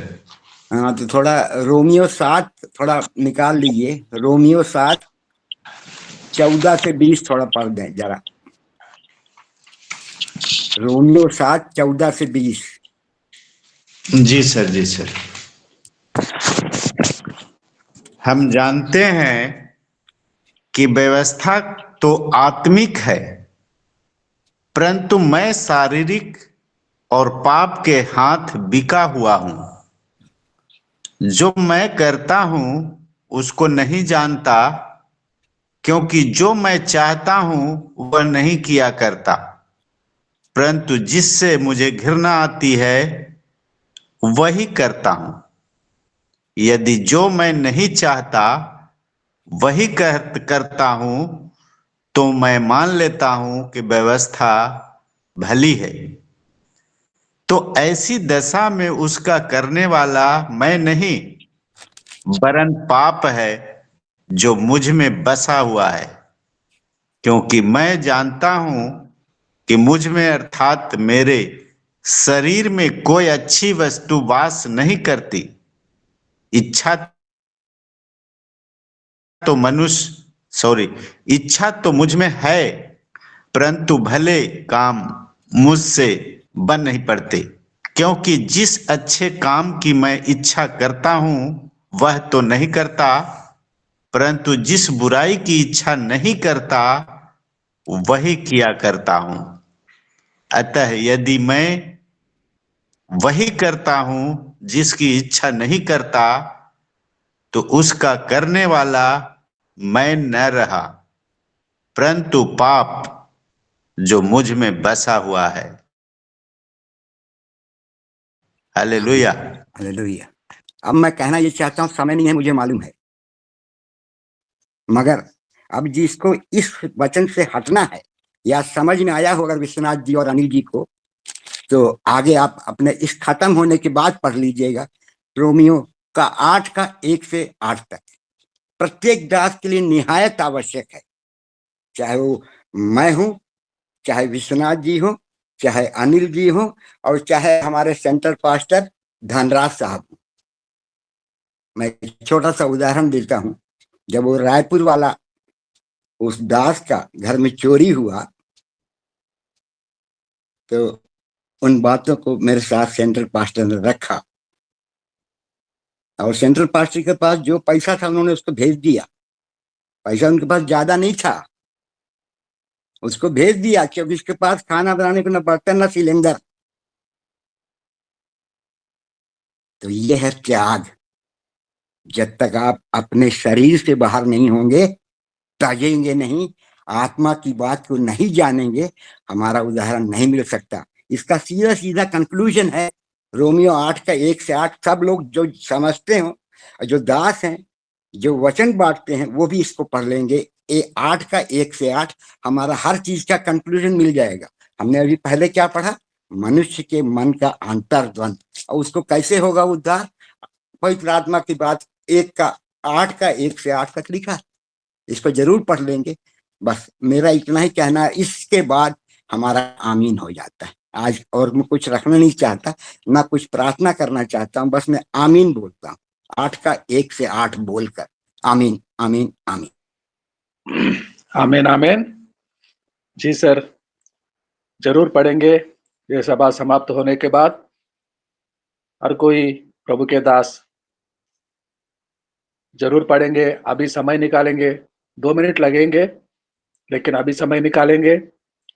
Speaker 4: हाँ, तो थोड़ा रोमियो 7 थोड़ा निकाल लीजिए। रोमियो 7, 14 से 20 थोड़ा पढ़ दें जरा। रोमियो 7, 14 से 20।
Speaker 3: जी सर, जी सर। हम जानते हैं कि व्यवस्था तो आत्मिक है, परंतु मैं शारीरिक और पाप के हाथ बिका हुआ हूं। जो मैं करता हूं उसको नहीं जानता, क्योंकि जो मैं चाहता हूं वह नहीं किया करता, परंतु जिससे मुझे घृणा आती है वही करता हूं। यदि जो मैं नहीं चाहता वही करता हूं, तो मैं मान लेता हूं कि व्यवस्था भली है। तो ऐसी दशा में उसका करने वाला मैं नहीं, वरन पाप है जो मुझ में बसा हुआ है। क्योंकि मैं जानता हूं कि मुझ में अर्थात मेरे शरीर में कोई अच्छी वस्तु वास नहीं करती। इच्छा तो इच्छा तो मुझ में है, परंतु भले काम मुझसे बन नहीं पड़ते। क्योंकि जिस अच्छे काम की मैं इच्छा करता हूं वह तो नहीं करता, परंतु जिस बुराई की इच्छा नहीं करता वही किया करता हूं। अतः यदि मैं वही करता हूं जिसकी इच्छा नहीं करता, तो उसका करने वाला मैं न रहा, परंतु पाप जो मुझ में बसा हुआ है। हालेलुया।
Speaker 4: हालेलुया। अब मैं कहना ये चाहता हूँ, समय नहीं है मुझे मालूम है, मगर अब जिसको इस वचन से हटना है या समझ में आया हो अगर विश्वनाथ जी और अनिल जी को, तो आगे आप अपने इस खत्म होने के बाद पढ़ लीजिएगा रोमियो का 8 का 1 से 8 तक। प्रत्येक दास के लिए निहायत आवश्यक है, चाहे वो मैं हूं, चाहे विश्वनाथ जी हो, चाहे अनिल जी हो, और चाहे हमारे सेंटर पास्टर धनराज साहब हो। मैं छोटा सा उदाहरण देता हूं। जब वो रायपुर वाला उस दास का घर में चोरी हुआ, तो उन बातों को मेरे साथ सेंट्रल पास्टर ने रखा, और सेंट्रल पास्टर के पास जो पैसा था उन्होंने उसको भेज दिया। पैसा उनके पास ज्यादा नहीं था, उसको भेज दिया क्योंकि उसके पास खाना बनाने को न बर्तन न सिलेंडर। तो ये है त्याग। जब तक आप अपने शरीर से बाहर नहीं होंगे, त्यागेंगे नहीं, आत्मा की बात को नहीं जानेंगे, हमारा उदाहरण नहीं मिल सकता। इसका सीधा सीधा कंक्लूजन है रोमियो 8 का 1 से 8। सब लोग जो समझते हो, जो दास हैं, जो वचन बांटते हैं, वो भी इसको पढ़ लेंगे। 8 का 1 से 8 हमारा हर चीज का कंक्लूजन मिल जाएगा। हमने अभी पहले क्या पढ़ा? मनुष्य के मन का अंतर्द्वंद, और उसको कैसे होगा उद्धार? पवित्र आत्मा की बात 8 का 1 से 8 तक लिखा। इसको जरूर पढ़ लेंगे। बस मेरा इतना ही कहना है, इसके बाद हमारा आमीन हो जाता है। आज और मैं कुछ रखना नहीं चाहता, ना कुछ प्रार्थना करना चाहता हूँ, बस मैं आमीन बोलता हूँ 8 का 1 से 8 बोलकर। आमीन, आमीन, आमीन।
Speaker 1: आमीन, आमीन। जी सर, जरूर पढ़ेंगे ये सभा समाप्त होने के बाद। हर कोई प्रभु के दास जरूर पढ़ेंगे। अभी समय निकालेंगे, 2 मिनट लगेंगे, लेकिन अभी समय निकालेंगे।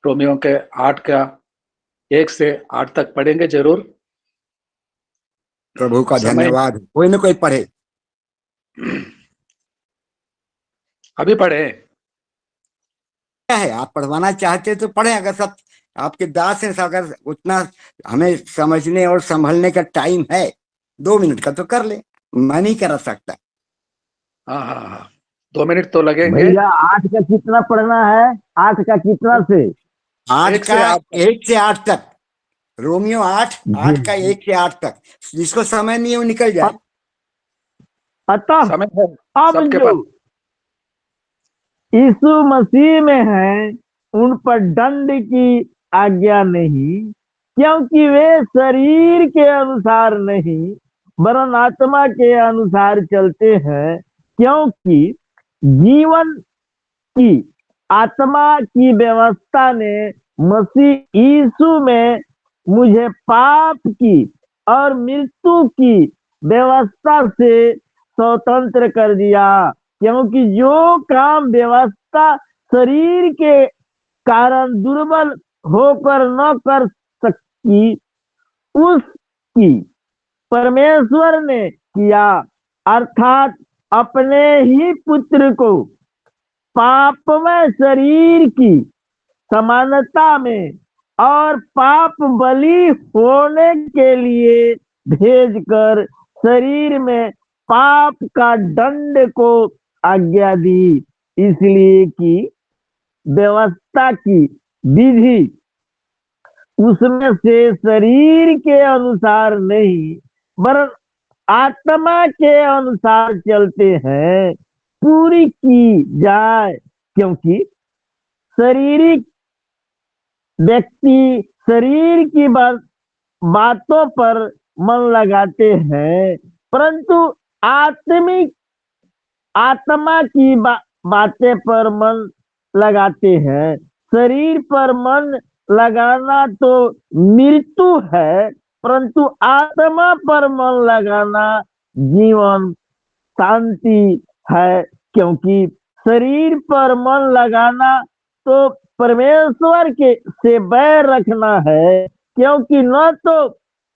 Speaker 1: रोमियो के 8 का 1 से 8 तक पढ़ेंगे जरूर।
Speaker 4: प्रभु का
Speaker 1: समय
Speaker 4: धन्यवाद। कोई ना कोई पढ़े।
Speaker 1: अभी पढ़े
Speaker 4: क्या है, आप पढ़वाना चाहते तो पढ़े। अगर सब आपके दास हैं, अगर उतना हमें समझने और संभलने का टाइम है 2 मिनट का, तो कर ले। मैं नहीं करा सकता।
Speaker 1: हाँ हाँ हाँ, 2 मिनट तो लगेंगे।
Speaker 5: भैया 8 का कितना पढ़ना है? 8 का कितना से?
Speaker 4: 8
Speaker 1: 1 से
Speaker 4: का
Speaker 1: 8 तक।
Speaker 4: 1 से 8 तक। रोमियो 8,
Speaker 5: जी
Speaker 4: 8 का 1 से 8 तक। जिसको समय नहीं है वो निकल जाए।
Speaker 5: अतः
Speaker 1: समय है
Speaker 5: अब
Speaker 1: सबके
Speaker 5: जो
Speaker 1: पास।
Speaker 5: यीशु मसीह में है उन पर दंड की आज्ञा नहीं, क्योंकि वे शरीर के अनुसार नहीं वरन आत्मा के अनुसार चलते हैं। क्योंकि जीवन की आत्मा की व्यवस्था ने मसीह यीशु में मुझे पाप की और मृत्यु की व्यवस्था से स्वतंत्र कर दिया। क्योंकि जो काम व्यवस्था शरीर के कारण दुर्बल होकर न कर सकी, उसकी परमेश्वर ने किया, अर्थात अपने ही पुत्र को पापमय शरीर की समानता में और पाप बलि होने के लिए भेजकर शरीर में पाप का दंड को आज्ञा दी, इसलिए कि व्यवस्था की विधि उसमें से शरीर के अनुसार नहीं वरन आत्मा के अनुसार चलते हैं पूरी की जाए। क्योंकि शारीरिक व्यक्ति शरीर की बातों पर मन लगाते हैं, परंतु आत्मिक आत्मा की बातें पर मन लगाते हैं। शरीर पर मन लगाना तो मृत्यु है, परंतु आत्मा पर मन लगाना जीवन शांति है। क्योंकि शरीर पर मन लगाना तो परमेश्वर के से बैर रखना है, क्योंकि न तो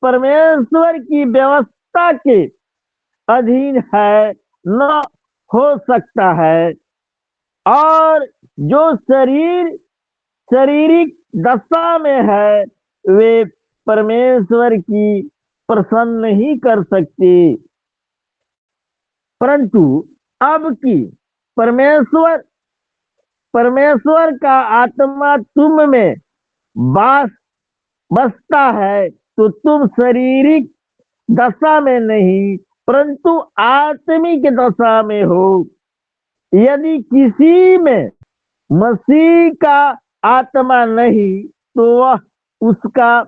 Speaker 5: परमेश्वर की व्यवस्था के अधीन है न हो सकता है, और जो शारीरिक दशा में है वे परमेश्वर की प्रसन्न नहीं कर सकते। परंतु अब की परमेश्वर का आत्मा तुम में बसता है, तो तुम शारीरिक दशा में नहीं परंतु आत्मिक दशा में हो। यदि किसी में मसीह का आत्मा नहीं तो वह उसका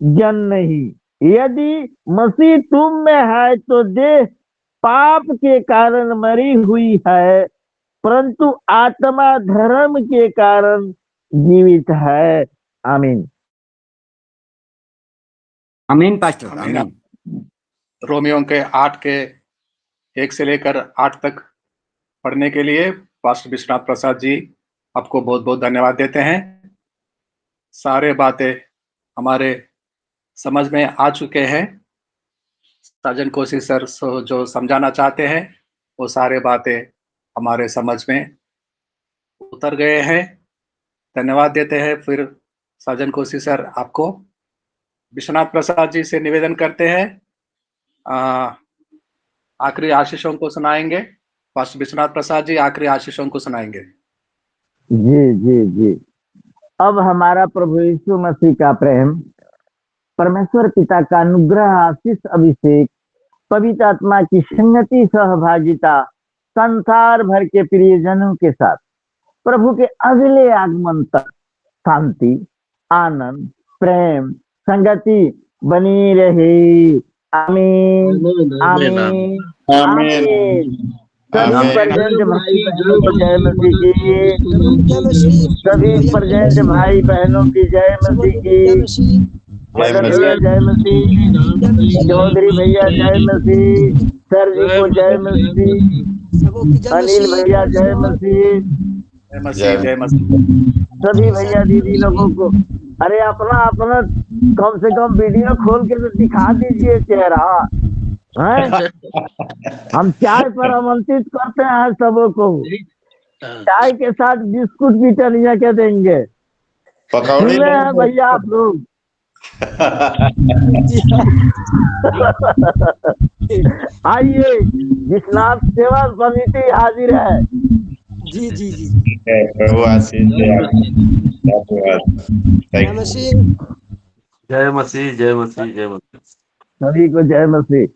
Speaker 5: जन नहीं। यदि मसीह तुम में है तो देह पाप के कारण मरी हुई है, परंतु आत्मा धर्म के कारण जीवित है। आमीन।
Speaker 4: आमीन पास्टर,
Speaker 1: आमीन।
Speaker 4: आमीन।
Speaker 1: रोमियो के 8 के 1 से लेकर 8 तक पढ़ने के लिए पास्टर विश्वनाथ प्रसाद जी आपको बहुत बहुत धन्यवाद देते हैं। सारे बातें हमारे समझ में आ चुके हैं। साजन कोसी सर जो समझाना चाहते हैं वो सारे बातें हमारे समझ में उतर गए हैं। धन्यवाद देते हैं। फिर साजन कोसी सर आपको विश्वनाथ प्रसाद जी से निवेदन करते हैं, आखिरी आशीषों को सुनाएंगे। पास्टर विश्वनाथ प्रसाद जी आखिरी आशीषों को सुनाएंगे।
Speaker 5: जी जी जी। अब हमारा प्रभु यीशु मसीह का प्रेम, परमेश्वर पिता का अनुग्रह, आशीष, अभिषेक, पवित्र आत्मा की संगति, सहभागिता संसार भर के प्रियजनों के साथ प्रभु के अगले आगमन तक शांति, आनंद, प्रेम, संगति बनी रहे। आमीन आमीन आमीन। सभी प्रेजेंट भाई बहनों को जय मसीह की। सभी प्रेजेंट भाई बहनों की जय मसीह की। मदन भैया जय मसीह, चौधरी भैया जय मसीह, सर जी को जय मसीह, अनिल भैया जय मसीह,
Speaker 1: जय मसीह, जय मसीह।
Speaker 5: सभी भैया दीदी लोगों को अरे अपना अपना कम से कम वीडियो खोल के तो दिखा दीजिए चेहरा है। हम चाय पर आमंत्रित करते हैं सबों को। चाय के साथ बिस्कुट भी टनिया के देंगे। सुने हैं भैया आप लोग। आइए, विश्वनाथ सेवा समिति हाजिर है।
Speaker 2: जी जी जी
Speaker 3: प्रभु आशीष दे आपको।
Speaker 2: जय मसीह।
Speaker 6: जय मसीह, जय मसीह, जय मसीह।
Speaker 5: सभी को जय मसीह।